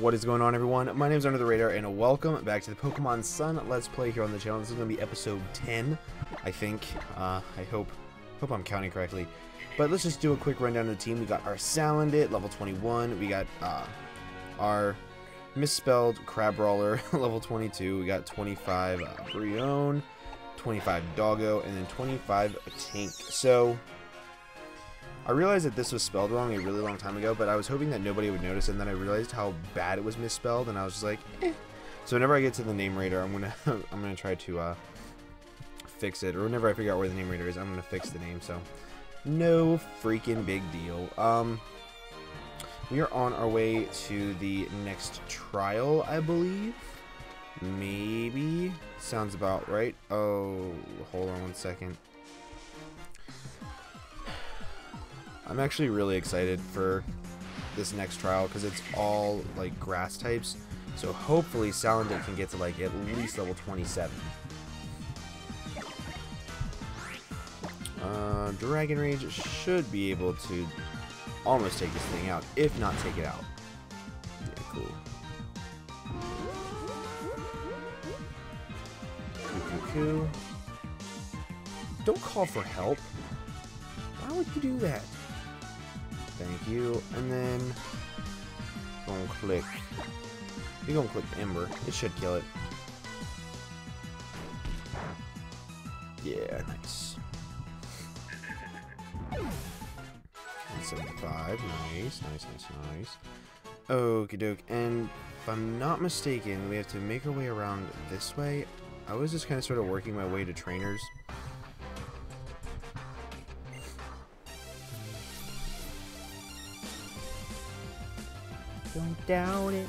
What is going on, everyone? My name is Under the Radar, and welcome back to the Pokemon Sun Let's Play here on the channel. This is going to be episode 10, I think. I hope I'm counting correctly. But let's just do a quick rundown of the team. We got our Salandit, level 21. We got our misspelled Crabrawler, level 22. We got 25 Brion, 25 Doggo, and then 25 Tink. So I realized that this was spelled wrong a really long time ago, but I was hoping that nobody would notice, and then I realized how bad it was misspelled, and I was just like, eh. So whenever I get to the name radar, I'm gonna try to fix it, or whenever I figure out where the name radar is, I'm gonna fix the name. So no freaking big deal. We are on our way to the next trial, I believe. Maybe sounds about right. Oh, hold on one second. I'm actually really excited for this next trial because it's all like grass types, so hopefully Salandit can get to like at least level 27. Dragon Rage should be able to almost take this thing out, if not take it out. Yeah, cool. Coo. Don't call for help. Why would you do that? Thank you. And then gonna click. You're gonna click Ember. It should kill it. Yeah, nice. 175. Nice. Okie doke. And if I'm not mistaken, we have to make our way around this way. I was just kind of sort of working my way to trainers. Don't doubt it.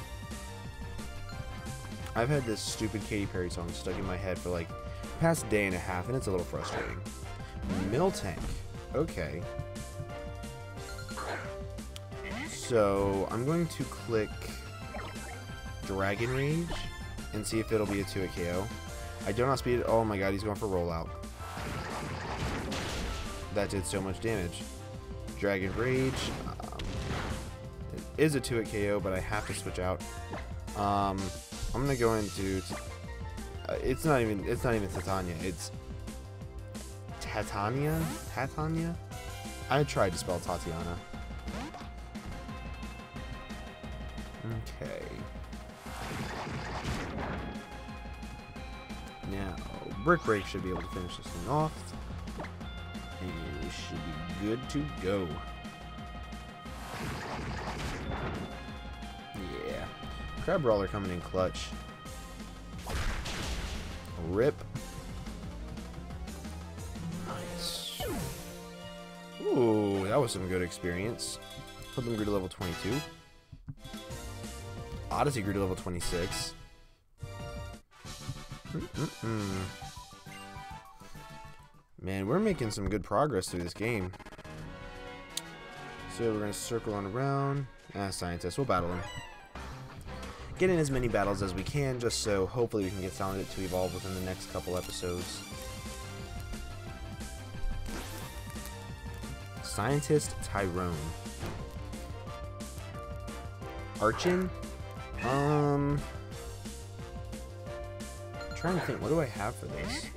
I've had this stupid Katy Perry song stuck in my head for like the past day and a half, and it's a little frustrating. Miltank. Okay. So I'm going to click Dragon Rage and see if it'll be a 2-hit KO. I don't outspeed it. Oh my god, he's going for rollout. That did so much damage. Dragon Rage. It is a 2-hit KO, but I have to switch out. I'm gonna go into. It's not even Titania. It's Tatania. Tatania. I tried to spell Tatiana. Okay. Now, Brick Break should be able to finish this thing off. And we should be good to go. Yeah. Crabrawler coming in clutch. Rip. Nice. Ooh, that was some good experience. Hoodlum grew to level 22. Odyssey grew to level 26. Man, we're making some good progress through this game. So we're going to circle on around. Scientist, we'll battle him. Get in as many battles as we can, just so hopefully we can get Salandit to evolve within the next couple episodes. Scientist Tyrone. Archon? Trying to think, what do I have for this?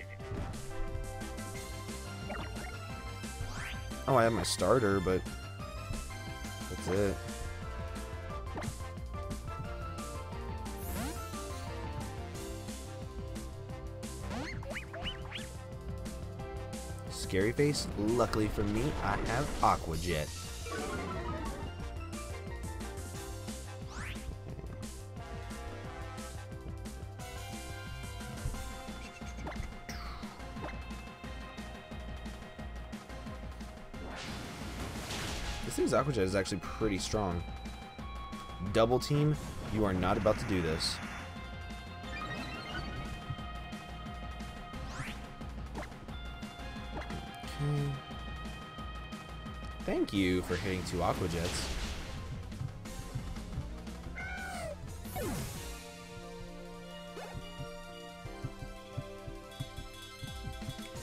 Oh, I have my starter, but that's it. Scary Face. Luckily for me, I have Aqua Jet. This thing's Aqua Jet is actually pretty strong. Double team, you are not about to do this. Okay. Thank you for hitting 2 Aqua Jets.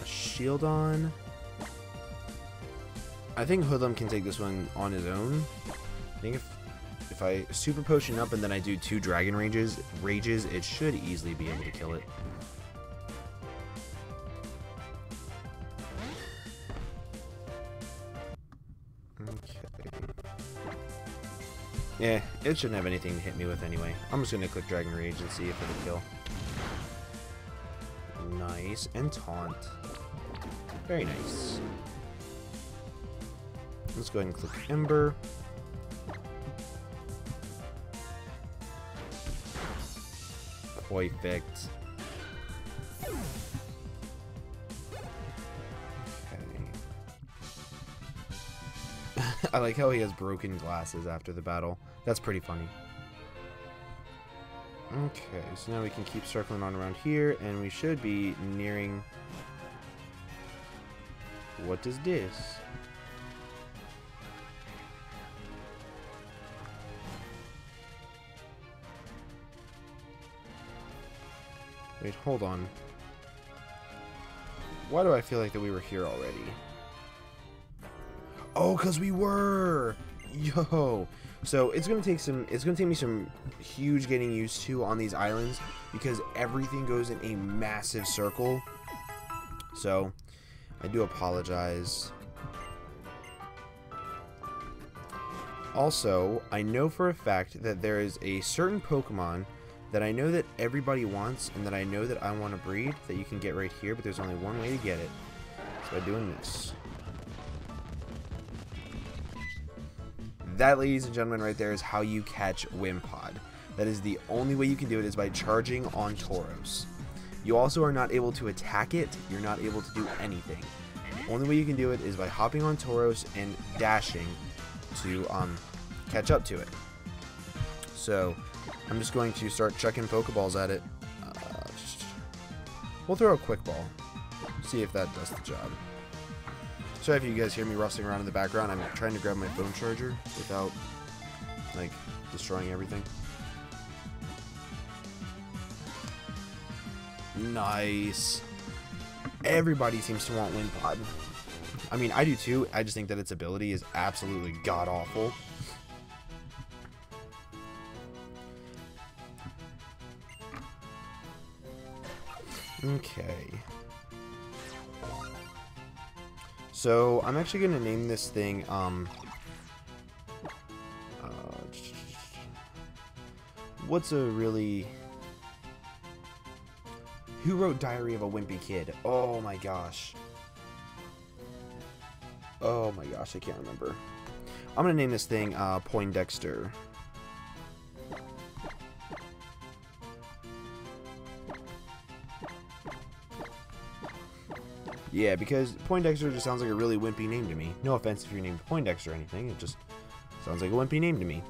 A shield on. I think Hoodlum can take this one on his own. I think if If I super potion up and then I do 2 dragon rages, it should easily be able to kill it. Okay. Yeah, it shouldn't have anything to hit me with anyway. I'm just gonna click dragon rage and see if it'll kill. Nice, and taunt. Very nice. Let's go ahead and click Ember. Perfect. Okay. I like how he has broken glasses after the battle. That's pretty funny. Okay, so now we can keep circling on around here, and we should be nearing... What is this? Wait, hold on. Why do I feel like that we were here already? Oh, because we were! Yo! So it's gonna take me some huge getting used to on these islands because everything goes in a massive circle. So I do apologize. Also, I know for a fact that there is a certain Pokemon that I know that everybody wants and that I know that I want to breed that you can get right here, but there's only one way to get it. It's by doing this. That, ladies and gentlemen, right there is how you catch Wimpod. That is the only way you can do it, is by charging on Tauros. You also are not able to attack it. You're not able to do anything. The only way you can do it is by hopping on Tauros and dashing to catch up to it. So I'm just going to start chucking Pokeballs at it. We'll throw a Quick Ball. See if that does the job. Sorry if you guys hear me rustling around in the background. I'm trying to grab my phone charger without, like, destroying everything. Nice. Everybody seems to want Wimpod. I mean, I do too. I just think that its ability is absolutely god-awful. Okay. So, I'm actually going to name this thing, what's a really... Who wrote Diary of a Wimpy Kid? Oh my gosh. Oh my gosh, I can't remember. I'm going to name this thing, Poindexter. Yeah, because Poindexter just sounds like a really wimpy name to me. No offense if you're named Poindexter or anything. It just sounds like a wimpy name to me.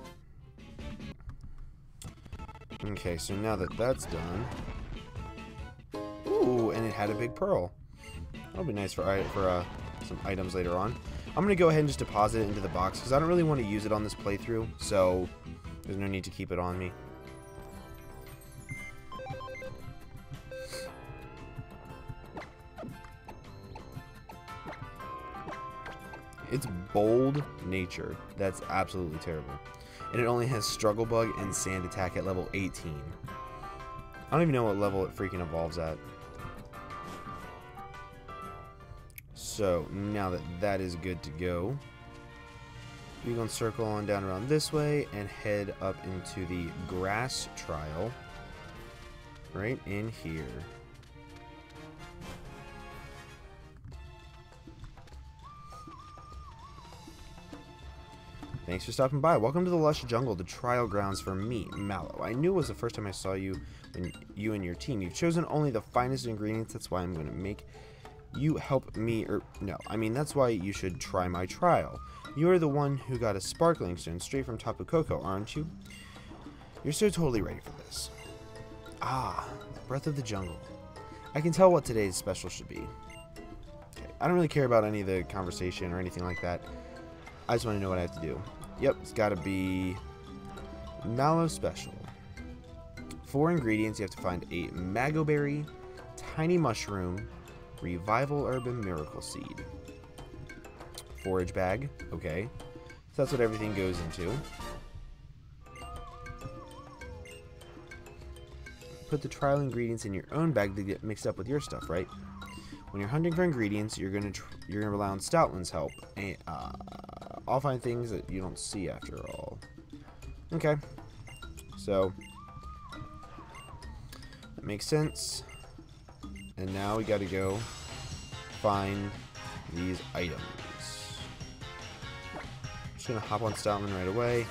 Okay, so now that that's done... Ooh, and it had a big pearl. That'll be nice for some items later on. I'm going to go ahead and just deposit it into the box, because I don't really want to use it on this playthrough, so there's no need to keep it on me. It's bold nature. That's absolutely terrible. And it only has Struggle Bug and Sand Attack at level 18. I don't even know what level it freaking evolves at. So, now that that is good to go, we're going to circle on down around this way and head up into the grass trial right in here. Thanks for stopping by. Welcome to the lush jungle, the trial grounds for me, Mallow. I knew it was the first time I saw you when you and your team. You've chosen only the finest ingredients. That's why I'm going to make you help me, or no, I mean that's why you should try my trial. You are the one who got a sparkling stone straight from Tapu Koko, aren't you? You're so totally ready for this. Ah, Breath of the Jungle. I can tell what today's special should be. Okay, I don't really care about any of the conversation or anything like that. I just want to know what I have to do. Yep, it's got to be Mallow Special. 4 ingredients. You have to find a Mago Berry, Tiny Mushroom, Revival Herb, and Miracle Seed. Forage bag. Okay. So that's what everything goes into. put the trial ingredients in your own bag to get mixed up with your stuff, right? When you're hunting for ingredients, you're gonna rely on Stoutland's help. And, I'll find things that you don't see after all. Okay. So that makes sense. And now we gotta go find these items. Just gonna hop on Stoutland right away.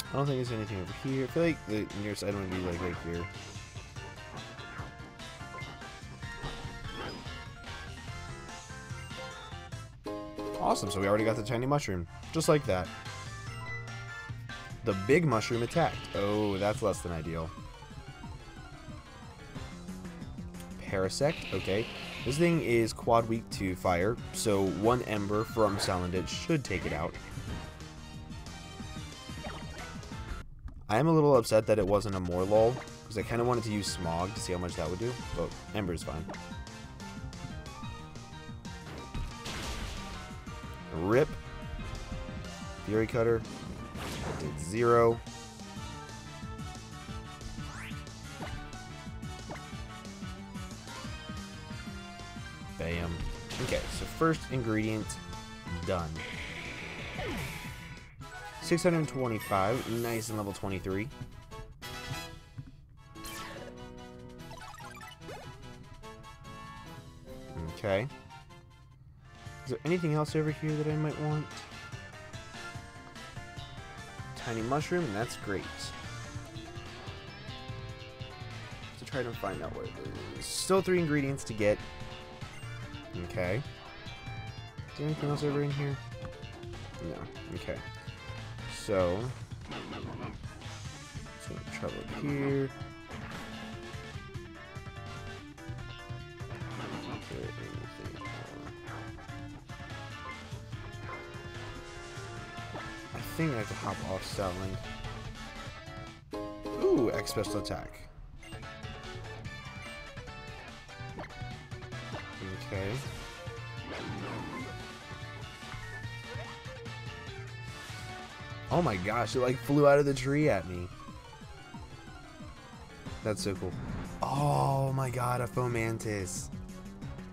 I don't think there's anything over here. I feel like the nearest item would be like right here. Awesome, so we already got the tiny mushroom. Just like that. The big mushroom attacked. Oh, that's less than ideal. Parasect, okay. This thing is quad weak to fire, so one ember from Salandit should take it out. I am a little upset that it wasn't a Morlul, because I kind of wanted to use Smog to see how much that would do, but Ember's fine. Rip. Fury Cutter. Did 0. Bam. Okay, so first ingredient done. 625, nice and level 23. Okay. Is there anything else over here that I might want? Tiny mushroom, that's great. To try to find out what it is. Still 3 ingredients to get. Okay. Is there anything else over in here? No. Okay. So, travel up here. I think I have to hop off Stoutland. Ooh, X special attack. Okay. Oh my gosh, it like flew out of the tree at me. That's so cool. Oh my god, a Fomantis.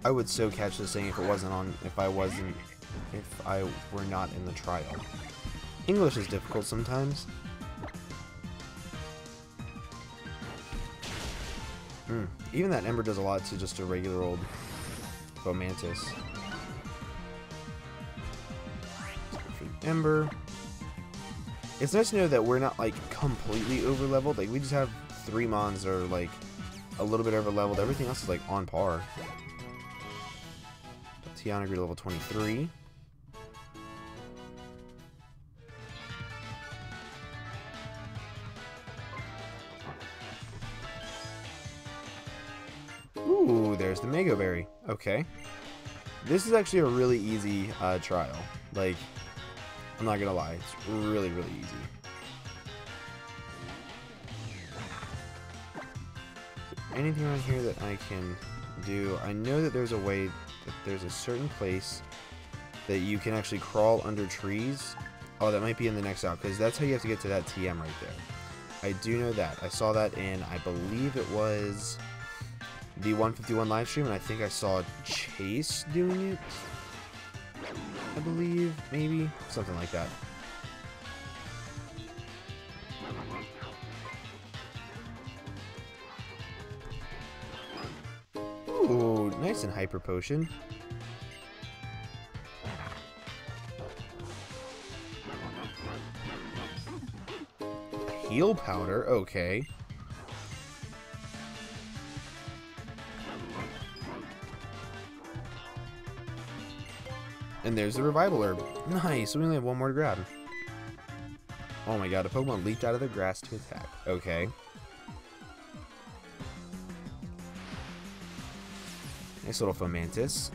I would so catch this thing if it wasn't on, if I were not in the trial. English is difficult sometimes. Even that Ember does a lot to just a regular old Fomantis. Ember. It's nice to know that we're not like completely over leveled. Like we just have 3 mons that are like a little bit over leveled. Everything else is like on par. Tiana grew to level 23. Ooh, there's the Mango Berry. Okay. This is actually a really easy trial. Like, I'm not gonna lie, it's really, really easy. Is there anything around here that I can do? I know that there's a way that there's a certain place that you can actually crawl under trees. Oh, that might be in the next out, because that's how you have to get to that TM right there. I do know that. I saw that in, I believe it was the 151 live stream, and I think I saw Chase doing it. I believe, maybe, something like that. Ooh, nice and hyper potion. Heal powder, okay. And there's the revival herb. Nice, we only have 1 more to grab. Oh my god, a Pokemon leaped out of the grass to attack. Okay. Nice little Fomantis.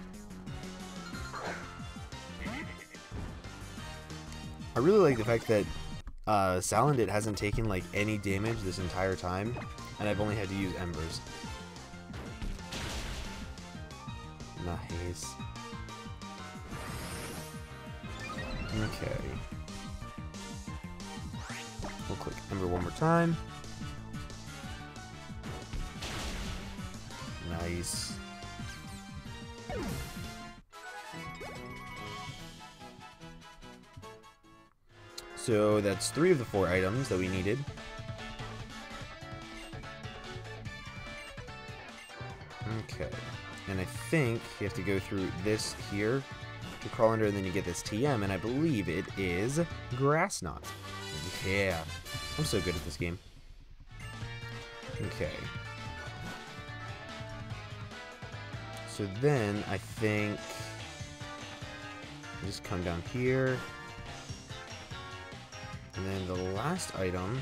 I really like the fact that Salandit hasn't taken like any damage this entire time, and I've only had to use Embers. Nice. Okay. Ember one more time. Nice. So that's 3 of the 4 items that we needed. Okay. And I think you have to go through this here to crawl under, and then you get this TM, and I believe it is Grass Knot. Yeah. I'm so good at this game. Okay. So then I think I just come down here. And then the last item.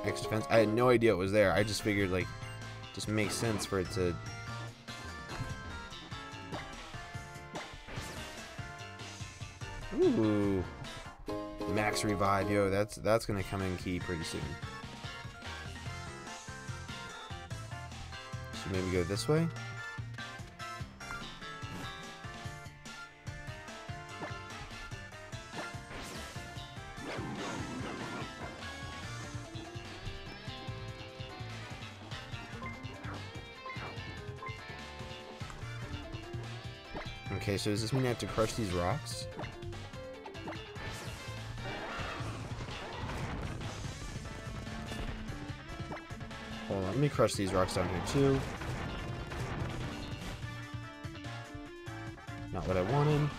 X defense. I had no idea it was there. I just figured, like, just makes sense for it to. Ooh. Max revive. Yo, that's gonna come in key pretty soon. Should maybe go this way. Okay, so does this mean I have to crush these rocks? Hold on, let me crush these rocks down here too. Not what I wanted.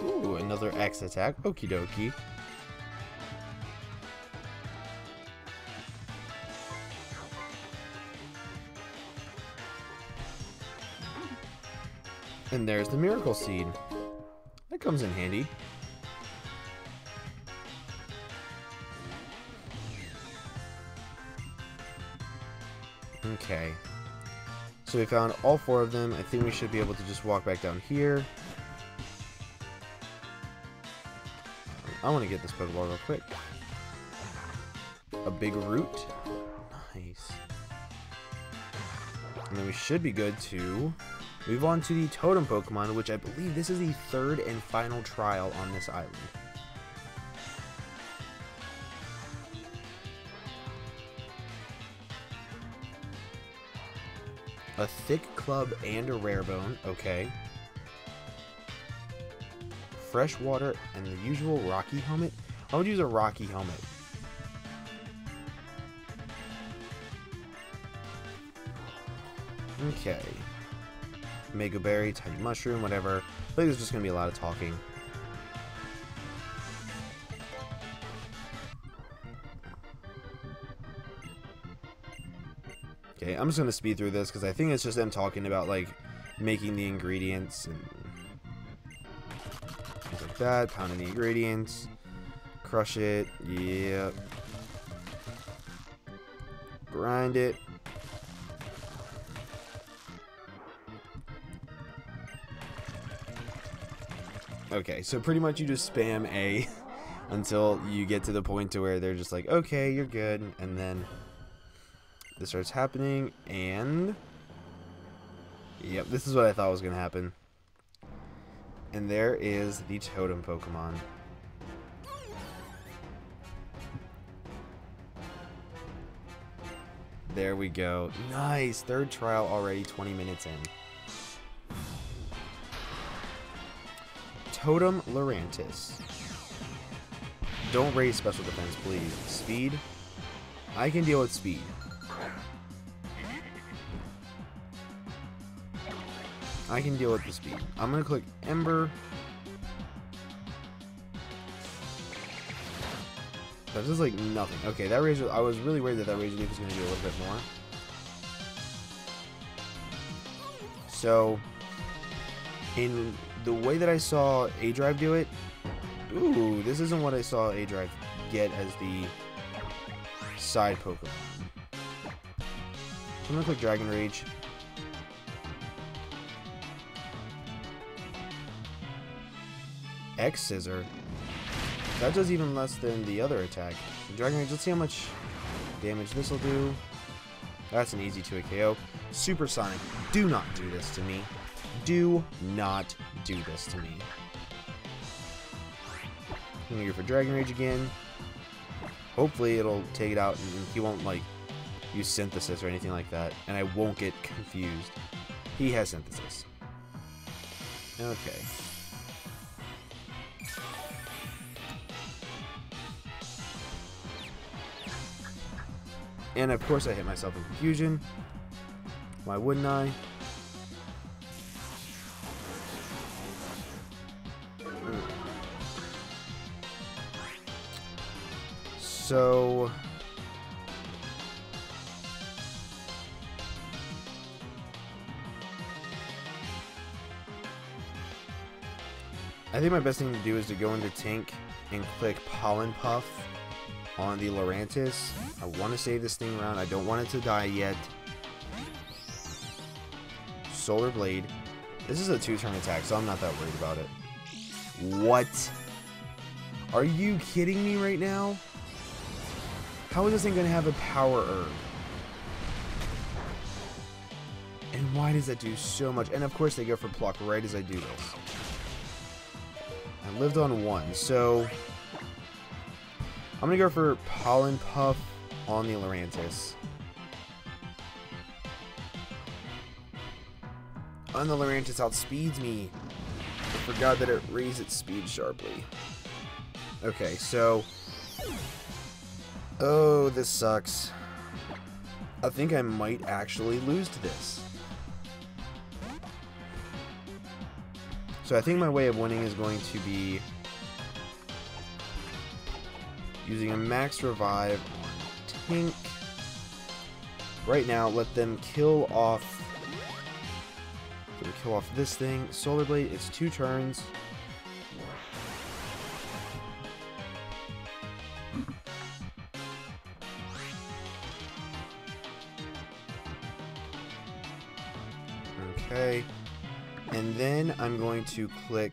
Ooh, another X attack. Okie dokie. And there's the Miracle Seed. That comes in handy. Okay. So we found all 4 of them. I think we should be able to just walk back down here. I want to get this Pokeball real quick. A big root. Nice. And then we should be good to move on to the Totem Pokemon, which I believe this is the 3rd and final trial on this island. A thick club and a rare bone. Okay. Fresh water and the usual rocky helmet. I would use a rocky helmet. Okay. Mega Berry, Tiny Mushroom, whatever. I think there's just going to be a lot of talking. Okay, I'm just going to speed through this because I think it's just them talking about, like, making the ingredients and things like that. Pounding the ingredients. Crush it. Yep. Grind it. Okay, so pretty much you just spam A until you get to the point to where they're just like, okay, you're good, and then this starts happening, and yep, this is what I thought was going to happen. And there is the Totem Pokemon. There we go. Nice, 3rd trial already, 20 minutes in. Totem Lurantis. Don't raise special defense, please. Speed. I can deal with speed. I can deal with the speed. I'm going to click Ember. That does like nothing. Okay, that Razor, I was really worried that that Razor Leaf was going to do a little bit more. So, in the way that I saw A-Drive do it, ooh, this isn't what I saw A-Drive get as the side Pokemon. So I'm going to click Dragon Rage. X Scissor. That does even less than the other attack. Dragon Rage, let's see how much damage this will do. That's an easy 2-hit KO. Supersonic, do not do this to me. Do not do this to me. I'm gonna go for Dragon Rage again. Hopefully it'll take it out and he won't like use Synthesis or anything like that. And I won't get confused. He has Synthesis. Okay. And of course I hit myself in Confusion. Why wouldn't I? So I think my best thing to do is to go into Tank and click Pollen Puff on the Lurantis. I want to save this thing around. I don't want it to die yet. Solar Blade. This is a 2-turn attack, so I'm not that worried about it. What? Are you kidding me right now? How is this thing going to have a Power Herb? And why does that do so much? And of course they go for Pluck right as I do this. I lived on 1, so I'm going to go for Pollen Puff on the Lurantis. And the Lurantis outspeeds me. I forgot that it raised its speed sharply. Okay, so... Oh, this sucks. I think I might actually lose to this. So I think my way of winning is going to be using a max revive on Tank. Right now, let them kill off this thing. Solar Blade, it's 2 turns. Okay. And then I'm going to click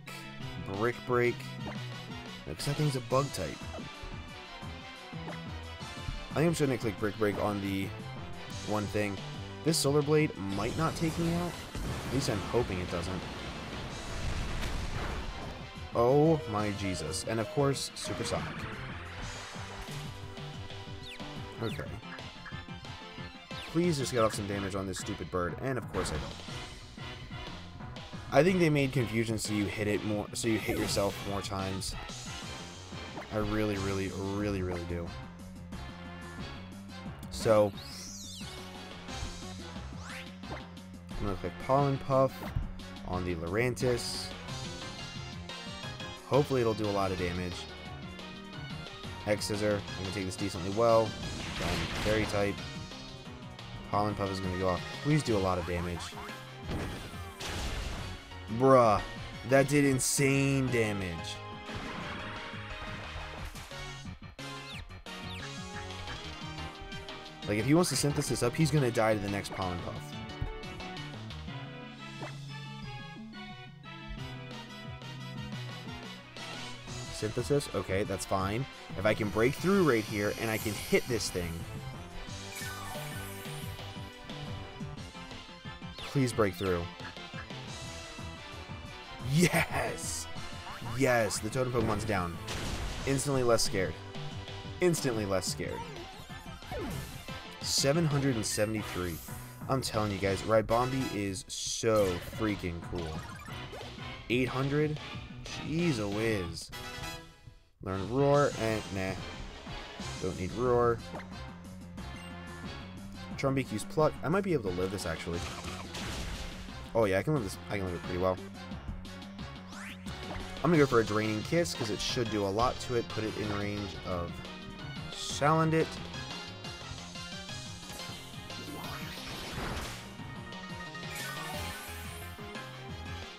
Brick Break. Because that thing's a bug type. I think I'm just going to click Brick Break on the one thing. This Solar Blade might not take me out. At least I'm hoping it doesn't. Oh my Jesus. And of course, Supersonic. Okay. Please just get off some damage on this stupid bird. And of course I don't. I think they made Confusion so you hit it more, so you hit yourself more times. I really, really, really, really do. So I'm gonna click Pollen Puff on the Lurantis. Hopefully it'll do a lot of damage. X Scissor, I'm gonna take this decently well. Then Fairy type. Pollen Puff is gonna go off. Please do a lot of damage. Bruh, that did insane damage. Like, if he wants to Synthesis up, he's gonna die to the next Pollen Puff. Synthesis, okay, that's fine. If I can break through right here, and I can hit this thing. Please break through. Yes! Yes, the Totem Pokemon's down. Instantly less scared. Instantly less scared. 773. I'm telling you guys, Ribombee is so freaking cool. 800? Jeez a whiz. Learn Roar, and nah. Don't need Roar. Trumbeak use Pluck. I might be able to live this actually. Oh yeah, I can live this. I can live it pretty well. I'm gonna go for a Draining Kiss because it should do a lot to it. Put it in range of Salandit.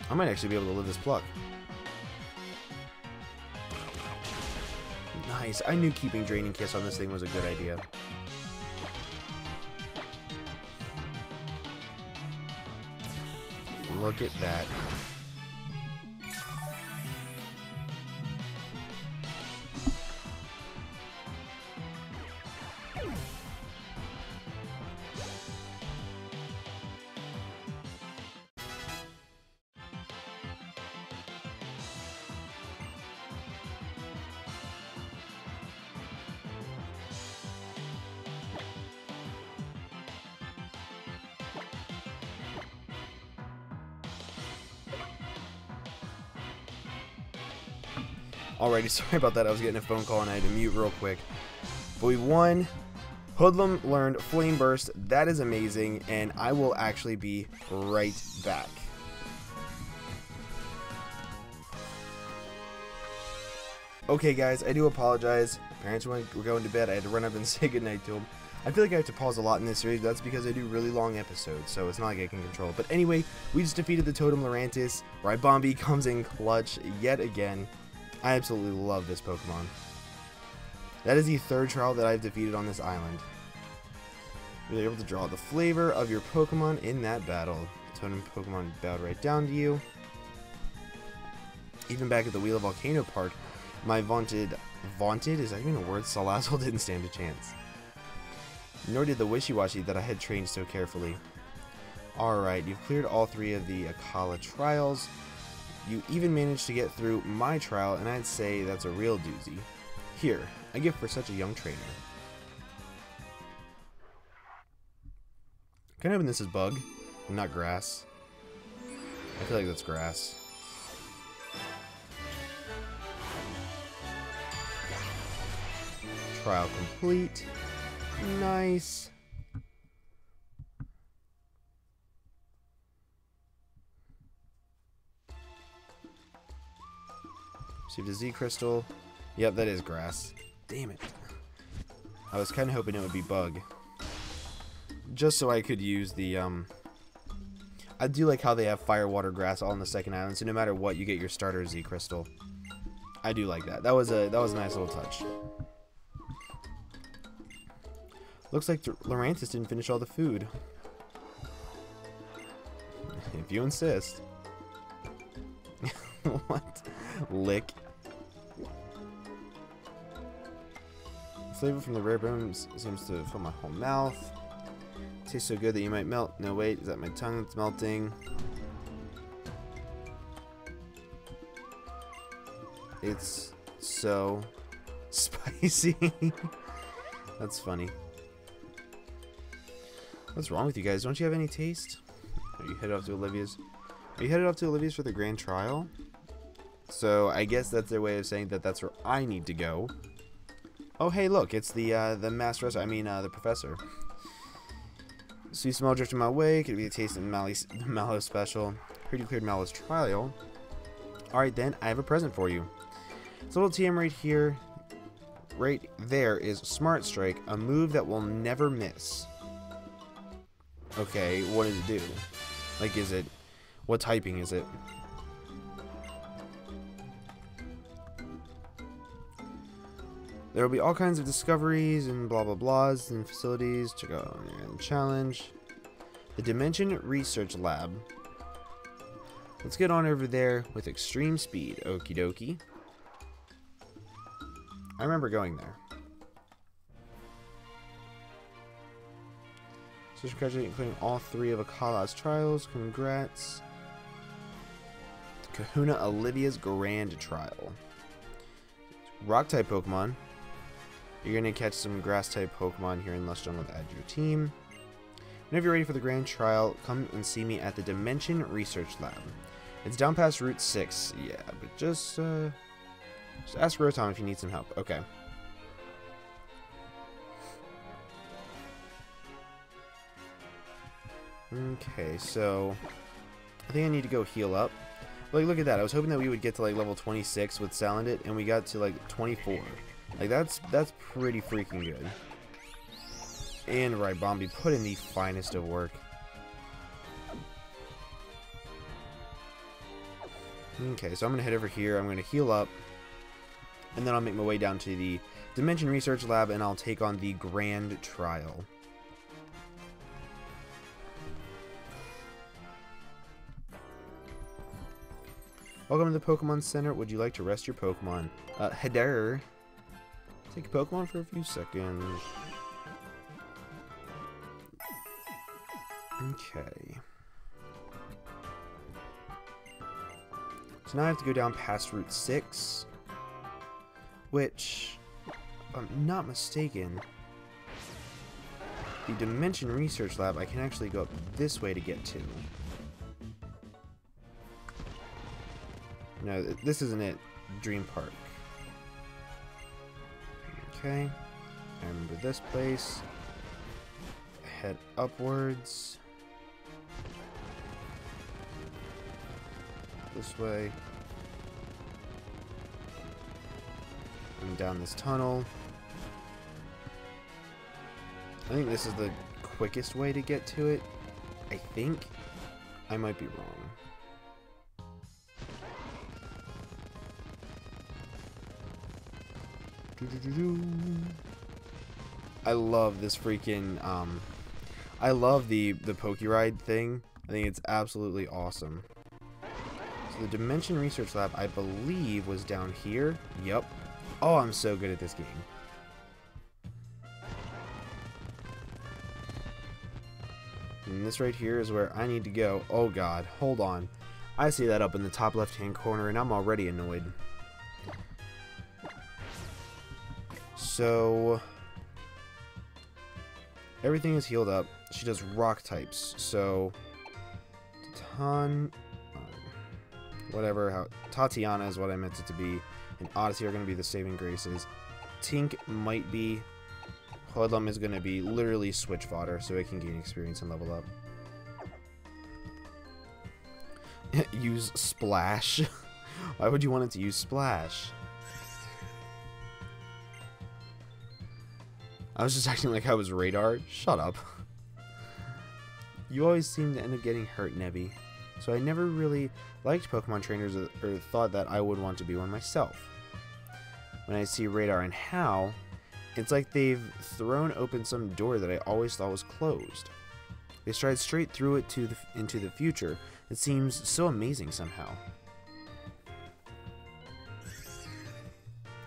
I might actually be able to live this Pluck. Nice. I knew keeping Draining Kiss on this thing was a good idea. Look at that. Alrighty, sorry about that. I was getting a phone call and I had to mute real quick. But we won. Hoodlum learned Flame Burst. That is amazing, and I will actually be right back. Okay, guys, I do apologize. Parents were going to bed. I had to run up and say goodnight to them. I feel like I have to pause a lot in this series. That's because I do really long episodes, so it's not like I can control it. But anyway, we just defeated the Totem Lurantis. Rybombi comes in clutch yet again. I absolutely love this Pokemon. That is the third trial that I've defeated on this island. You're able to draw the flavor of your Pokemon in that battle. The Totem Pokemon bowed right down to you. Even back at the Wheeler Volcano Park, my vaunted, is that even a word? Salazzle didn't stand a chance. Nor did the Wishy-Washy that I had trained so carefully. Alright, you've cleared all 3 of the Akala trials. You even managed to get through my trial, and I'd say that's a real doozy. Here, a gift for such a young trainer. Can I open this as bug, and not grass? I feel like that's grass. Trial complete. Nice. Received a Z crystal. Yep, that is grass. Damn it. I was kind of hoping it would be bug. Just so I could use the, I do like how they have fire, water, grass all on the second island, so no matter what, you get your starter Z crystal. I do like that. That was a nice little touch. Looks like Lurantis didn't finish all the food. If you insist. What? Lick. The flavor from the rare bones seems to fill my whole mouth. It tastes so good that you might melt. No, wait, is that my tongue that's melting? It's so spicy. That's funny. What's wrong with you guys? Don't you have any taste? Are you headed off to Olivia's? Are you headed off to Olivia's for the grand trial? So I guess that's their way of saying that that's where I need to go. Oh hey, look, it's the master. I mean the professor. Sweet smell drifted my way. Could it be a taste of Mallow special? Heard you cleared Mallow's trial. All right then, I have a present for you. This little TM right here, right there, is Smart Strike, a move that will never miss. Okay, what does it do? Like, is it... what typing is it? There will be all kinds of discoveries and blah blah blahs and facilities to go and challenge. The Dimension Research Lab. Let's get on over there with extreme speed. Okie dokie. I remember going there. So congratulating including all 3 of Akala's trials. Congrats. Kahuna Olivia's Grand Trial. Rock-type Pokemon. You're going to catch some Grass-type Pokemon here in Lush Jungle to add to your team. Whenever you're ready for the Grand Trial, come and see me at the Dimension Research Lab. It's down past Route 6. Yeah, but just ask Rotom if you need some help. Okay. Okay, so I think I need to go heal up. Like, look at that. I was hoping that we would get to like level 26 with Salandit, and we got to like 24. Like, that's pretty freaking good. And Rybombi put in the finest of work. Okay, so I'm gonna head over here. I'm gonna heal up, and then I'll make my way down to the Dimension Research Lab, and I'll take on the Grand Trial. Welcome to the Pokemon Center. Would you like to rest your Pokemon? Header. Take a Pokemon for a few seconds. Okay. So now I have to go down past Route 6. Which, if I'm not mistaken, the Dimension Research Lab, I can actually go up this way to get to. No, this isn't it. Dream Park. Okay. I remember this place. Head upwards. This way. And down this tunnel. I think this is the quickest way to get to it. I think. I might be wrong. I love this freaking I love the Poke Ride thing. I think it's absolutely awesome. So the Dimension Research Lab, I believe, was down here. Yep. Oh, I'm so good at this game. And this right here is where I need to go. Oh god, hold on. I see that up in the top left-hand corner and I'm already annoyed. So everything is healed up. She does rock types. So whatever, Tatiana is what I meant it to be, and Odyssey are going to be the saving graces. Tink might be. Hoodlum is going to be literally switch fodder, so it can gain experience and level up. Use Splash. Why would you want it to use Splash? I was just acting like I was Radar. Shut up. You always seem to end up getting hurt, Nebby. So I never really liked Pokemon trainers or thought that I would want to be one myself. When I see Radar and Hal, it's like they've thrown open some door that I always thought was closed. They stride straight through it into the future. It seems so amazing somehow.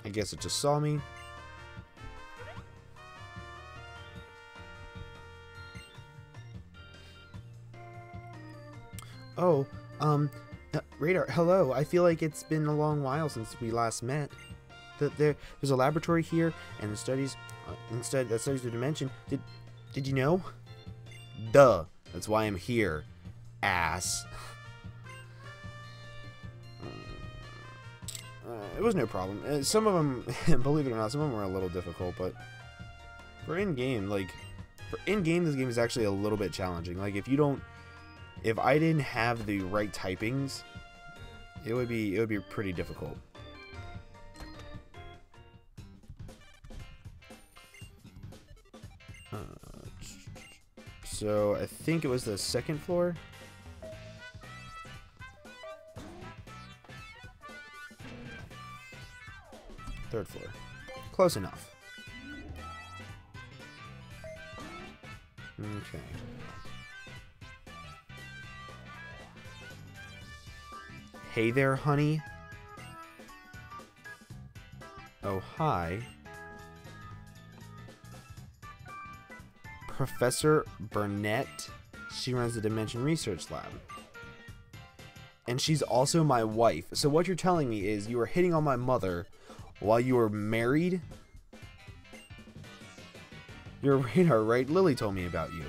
I guess it just saw me. Oh, Radar, hello. I feel like it's been a long while since we last met. There's a laboratory here, and that studies the dimension. Did you know? Duh. That's why I'm here, ass. It was no problem. Some of them, believe it or not, some of them were a little difficult, but for in-game, this game is actually a little bit challenging. Like, if I didn't have the right typings, it would be pretty difficult. So I think it was the second floor. Third floor. Close enough. Okay. Hey there, honey. Oh, hi. Professor Burnett. She runs the Dimension Research Lab. And she's also my wife. So what you're telling me is you were hitting on my mother while you were married? You're Radar, right? Lily told me about you.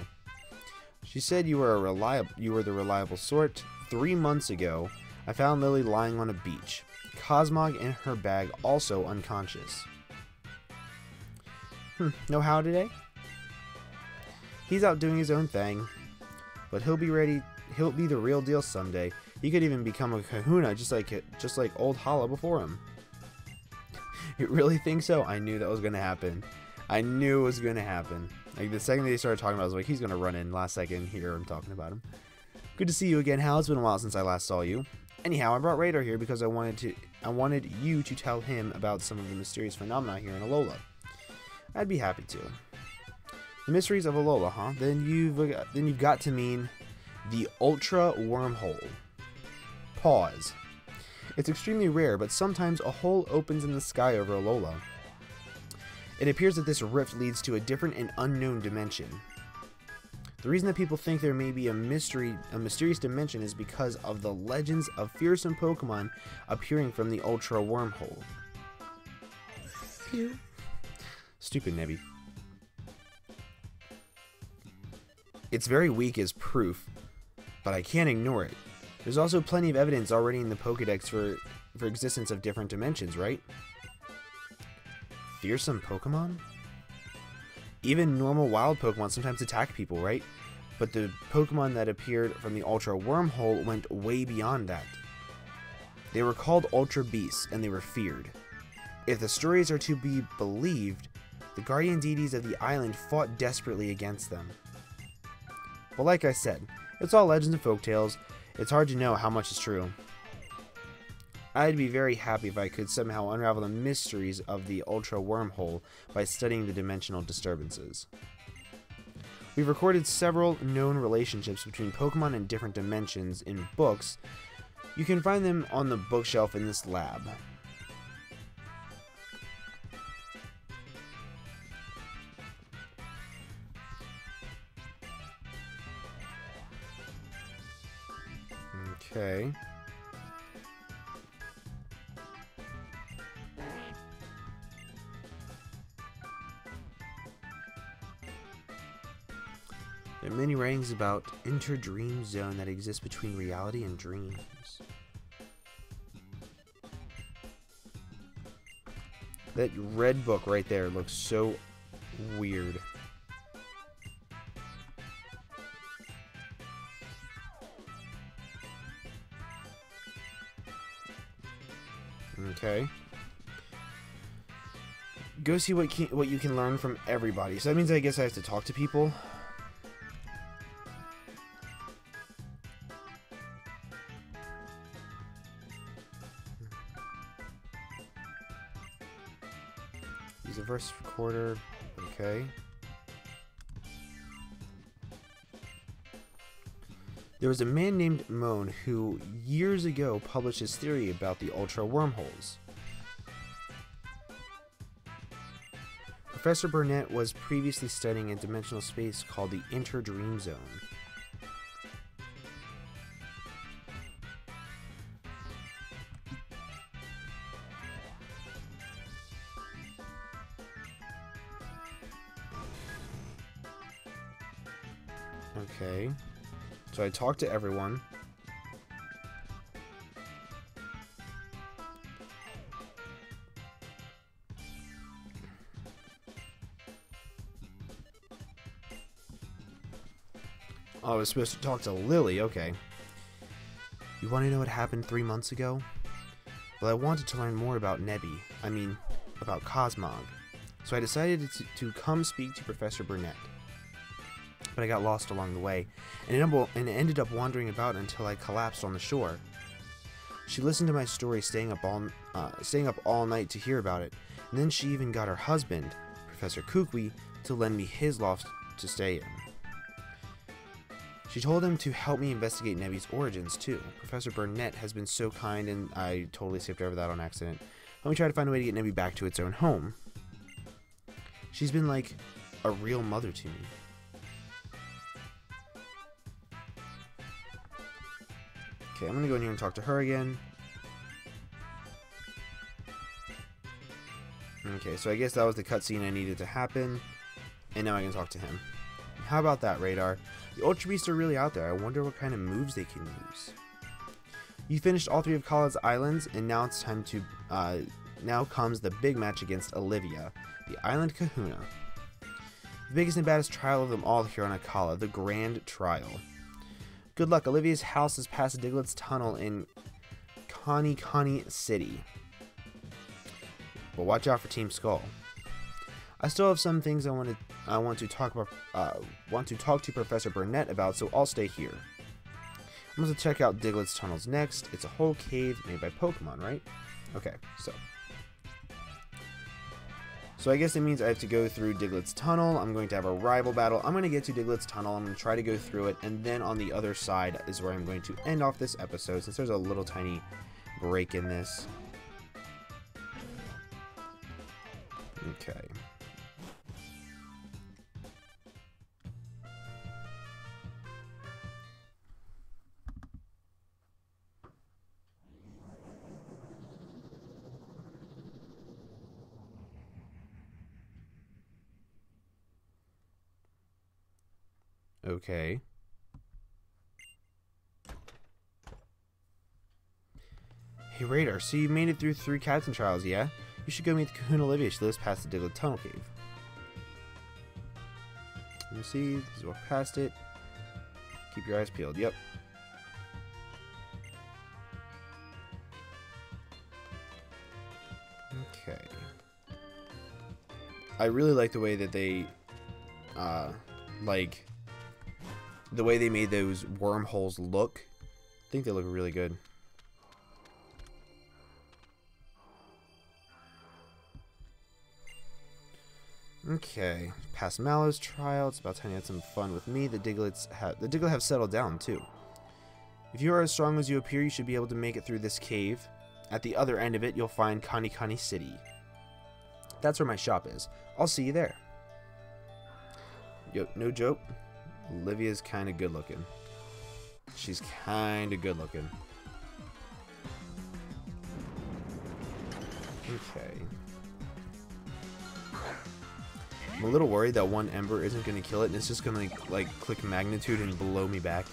She said you were the reliable sort. 3 months ago, I found Lily lying on a beach. Cosmog in her bag, also unconscious. No how today? He's out doing his own thing, but he'll be the real deal someday. He could even become a kahuna just like old Hala before him. You really think so? I knew that was gonna happen. I knew it was gonna happen. Like the second they started talking about it, I was like, he's gonna run in last second here. I'm talking about him. Good to see you again, Hal. It's been a while since I last saw you. Anyhow, I brought Radar here because I wanted you to tell him about some of the mysterious phenomena here in Alola. I'd be happy to. The mysteries of Alola, huh? Then you've got to mean the Ultra Wormhole. Pause. It's extremely rare, but sometimes a hole opens in the sky over Alola. It appears that this rift leads to a different and unknown dimension. The reason that people think there may be a mysterious dimension is because of the legends of fearsome Pokemon appearing from the Ultra Wormhole. Pew. Stupid Nebby. It's very weak as proof, but I can't ignore it. There's also plenty of evidence already in the Pokédex for existence of different dimensions, right? fearsome Pokemon? Even normal wild Pokemon sometimes attack people, right? But the Pokemon that appeared from the Ultra Wormhole went way beyond that. They were called Ultra Beasts, and they were feared. If the stories are to be believed, the guardian deities of the island fought desperately against them. But like I said, it's all legends and folktales. It's hard to know how much is true. I'd be very happy if I could somehow unravel the mysteries of the Ultra Wormhole by studying the dimensional disturbances. We've recorded several known relationships between Pokemon in different dimensions in books. You can find them on the bookshelf in this lab. Okay. There are many writings about inter-dream zone that exists between reality and dreams. That red book right there looks so weird. Okay. Go see what you can learn from everybody. So that means I guess I have to talk to people. Use a verse recorder. Okay. There was a man named Moan who years ago published his theory about the Ultra Wormholes. Professor Burnett was previously studying a dimensional space called the Inter-Dream Zone. Okay. So I talked to everyone. Oh, I was supposed to talk to Lily, okay. You want to know what happened 3 months ago? Well, I wanted to learn more about about Cosmog. So I decided to come speak to Professor Burnett. But I got lost along the way, and ended up wandering about until I collapsed on the shore. She listened to my story, staying up all night to hear about it, and then she even got her husband, Professor Kukui, to lend me his loft to stay in. She told him to help me investigate Nebby's origins, too. Professor Burnett has been so kind, and I totally skipped over that on accident. Let me try to find a way to get Nebby back to its own home. She's been like a real mother to me. Okay, I'm gonna go in here and talk to her again. Okay, so I guess that was the cutscene I needed to happen. And now I can talk to him. How about that, Radar? The Ultra Beasts are really out there. I wonder what kind of moves they can use. You finished all 3 of Kala's islands, and now it's time to... now comes the big match against Olivia, the Island Kahuna. The biggest and baddest trial of them all here on Akala, the Grand Trial. Good luck. Olivia's house is past Diglett's tunnel in Kani City. But watch out for Team Skull. I still have some things I want to talk to Professor Burnett about, so I'll stay here. I'm going to check out Diglett's tunnels next. It's a whole cave made by Pokemon, right? Okay, so I guess it means I have to go through Diglett's tunnel. I'm going to have a rival battle. I'm going to get to Diglett's tunnel. I'm going to try to go through it, and then on the other side is where I'm going to end off this episode, since there's a little tiny break in this. Okay. Okay. Hey Radar, so you made it through 3 captain trials, yeah? You should go meet the Kahuna Olivia. She lives past the Diglett Tunnel Cave. You see, just walk past it. Keep your eyes peeled. Yep. Okay. I really like the way that they, like, the way they made those wormholes look. I think they look really good. Okay, past Mallow's trial. It's about time you had some fun with me. The Diglett have settled down too. If you are as strong as you appear, you should be able to make it through this cave. At the other end of it, you'll find Kanikani City. That's where my shop is. I'll see you there. Yo, no joke. Olivia's kind of good looking. She's kind of good looking. Okay. I'm a little worried that one ember isn't going to kill it, and it's just going to, like, click magnitude and blow me back.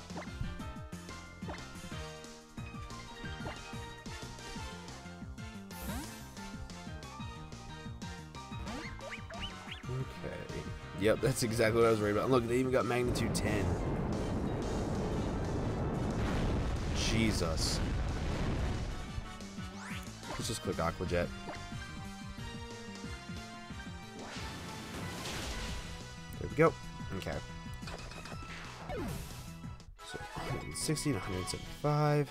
Okay. Yep, that's exactly what I was worried about. And look, they even got magnitude 10. Jesus. Let's just click Aqua Jet. There we go. Okay. So 160 to 175.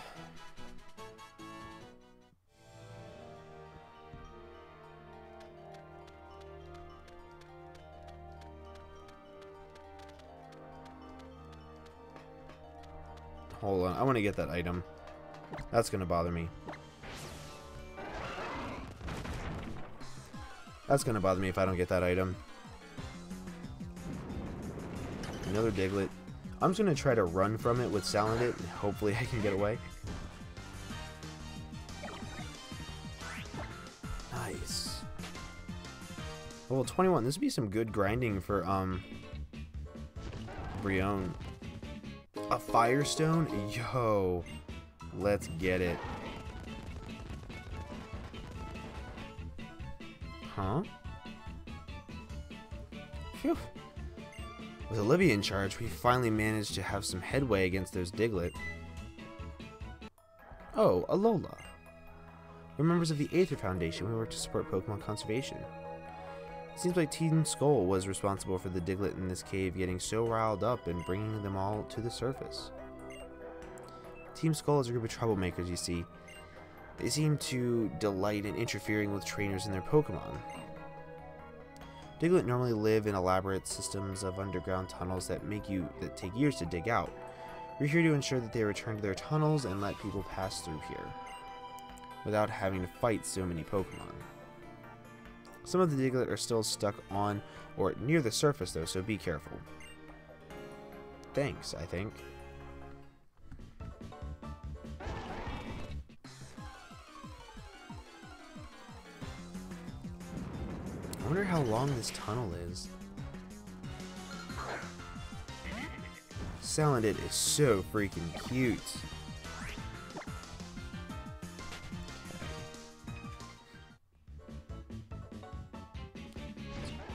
Hold on, I want to get that item. That's going to bother me. That's going to bother me if I don't get that item. Another Diglett. I'm just going to try to run from it with Salandit, and hopefully I can get away. Nice. Well, 21. This would be some good grinding for, Brion. A Firestone? Yo. Let's get it. Huh? Phew. With Olivia in charge, we finally managed to have some headway against those Diglett. Oh, Alola. We're members of the Aether Foundation. We work to support Pokemon conservation. It seems like Team Skull was responsible for the Diglett in this cave getting so riled up and bringing them all to the surface. Team Skull is a group of troublemakers, you see. They seem to delight in interfering with trainers and their Pokemon. Diglett normally live in elaborate systems of underground tunnels that take years to dig out. We're here to ensure that they return to their tunnels and let people pass through here, without having to fight so many Pokemon. Some of the Diglett are still stuck on or near the surface though, so be careful. Thanks, I think. I wonder how long this tunnel is. Salandit is so freaking cute.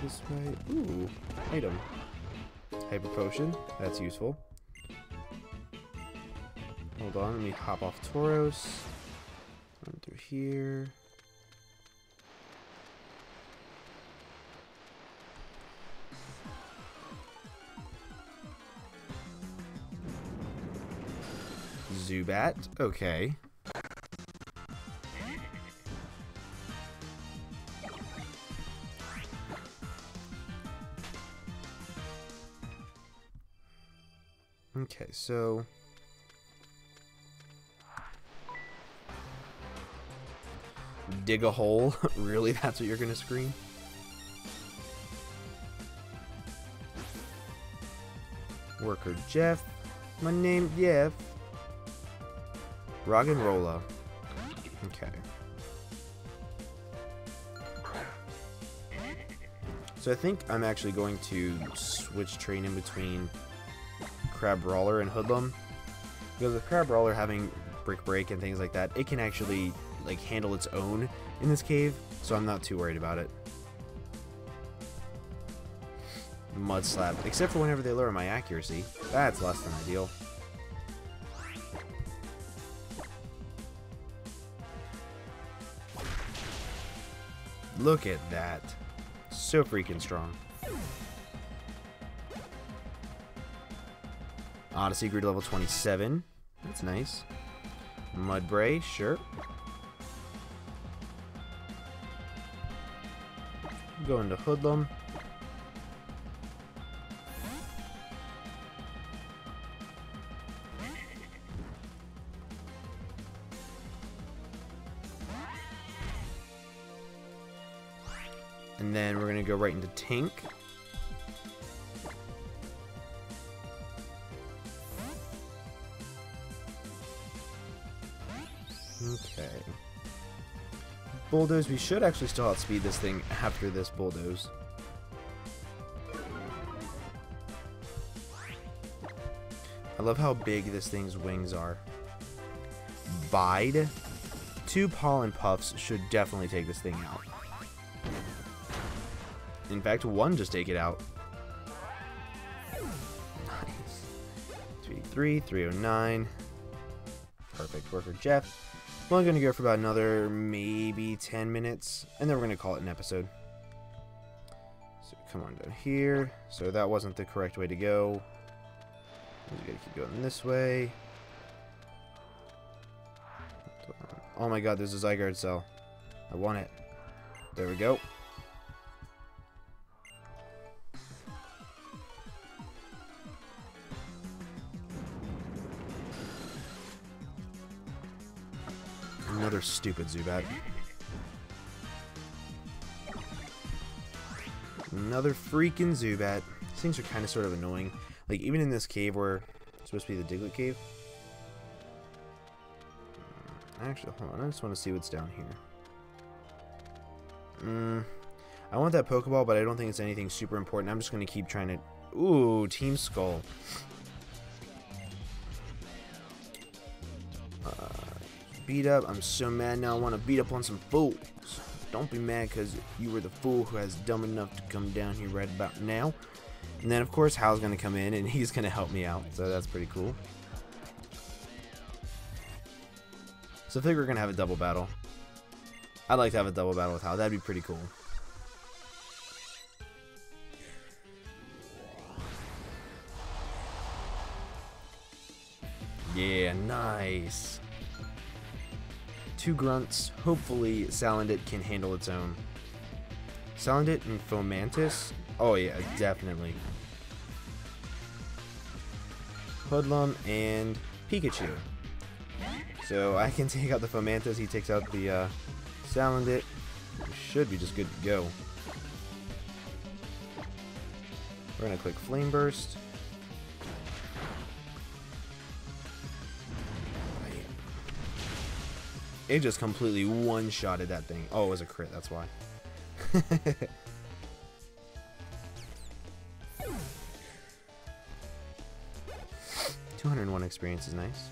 This way. Ooh, item. Hyper Potion. That's useful. Hold on, let me hop off Tauros. Run through here. Zubat. Okay. Okay, so dig a hole? Really? That's what you're gonna scream? Worker Jeff. My name's Jeff. Roggenrola. Okay. So I think I'm actually going to switch train in between Crabrawler and Hoodlum, because with Crabrawler having Brick Break and things like that, it can actually like handle its own in this cave, so I'm not too worried about it. Mud Slap, except for whenever they lower my accuracy. That's less than ideal. Look at that. So freaking strong. Odyssey grew to level 27. That's nice. Mudbray, sure. Go into Hoodlum. And then we're going to go right into Tank. Okay. Bulldoze, we should actually still outspeed this thing after this Bulldoze. I love how big this thing's wings are. Bide. 2 Pollen Puffs should definitely take this thing out. In fact, 1 just take it out. Nice. 383, 309. Perfect. Worker Jeff. I'm only going to go for about another maybe 10 minutes, and then we're going to call it an episode. So come on down here. So that wasn't the correct way to go. We got to keep going this way. Oh my god, there's a Zygarde cell. I want it. There we go. Another stupid Zubat. Another freaking Zubat. These things are kind of sort of annoying. Like, even in this cave where it's supposed to be the Diglett cave. Actually, hold on. I just want to see what's down here. I want that Pokeball, but I don't think it's anything super important. I'm just going to keep trying to... Ooh, Team Skull. Beat up. I'm so mad now. I want to beat up on some fools. Don't be mad because you were the fool who has dumb enough to come down here right about now. And then, of course, Hal's going to come in and he's going to help me out. So that's pretty cool. So I think we're going to have a double battle. I'd like to have a double battle with Hal. That'd be pretty cool. Yeah, nice. 2 grunts. Hopefully, Salandit can handle its own. Salandit and Fomantis? Oh yeah, definitely. Hoodlum and Pikachu. So I can take out the Fomantis. He takes out the Salandit. We should be just good to go. We're gonna click Flame Burst. It just completely one-shotted that thing. Oh, it was a crit, that's why. 201 experience is nice.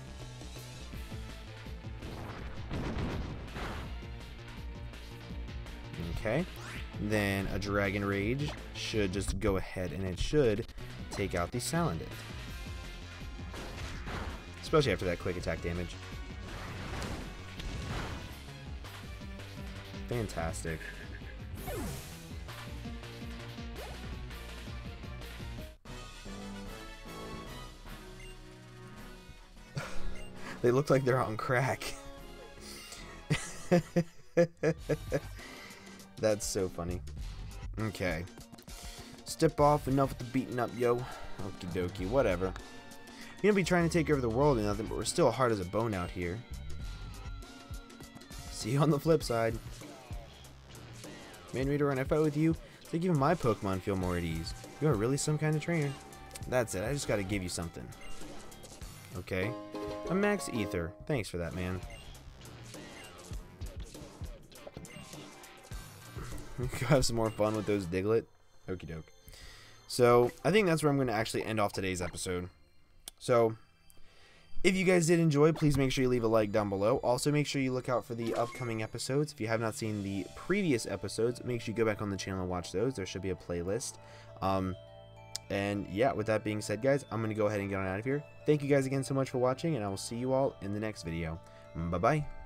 Okay. Then a Dragon Rage should just go ahead and it should take out the Salandit. Especially after that quick attack damage. Fantastic. They look like they're on crack. That's so funny. Okay. Step off, enough with the beating up, yo. Okie dokie, whatever. You don't be trying to take over the world or nothing, but we're still hard as a bone out here. See you on the flip side. Man Reader, when I fight with you, it's like even my Pokemon feel more at ease. You are really some kind of trainer. That's it, I just gotta give you something. Okay. A Max Ether. Thanks for that, man. Go have some more fun with those Diglett. Okie doke. So, I think that's where I'm going to actually end off today's episode. So, If you guys did enjoy, please make sure you leave a like down below. Also, make sure you look out for the upcoming episodes. If you have not seen the previous episodes, make sure you go back on the channel and watch those. There should be a playlist. And yeah, with that being said, guys, I'm going to go ahead and get on out of here. Thank you guys again so much for watching, and I will see you all in the next video. Bye-bye.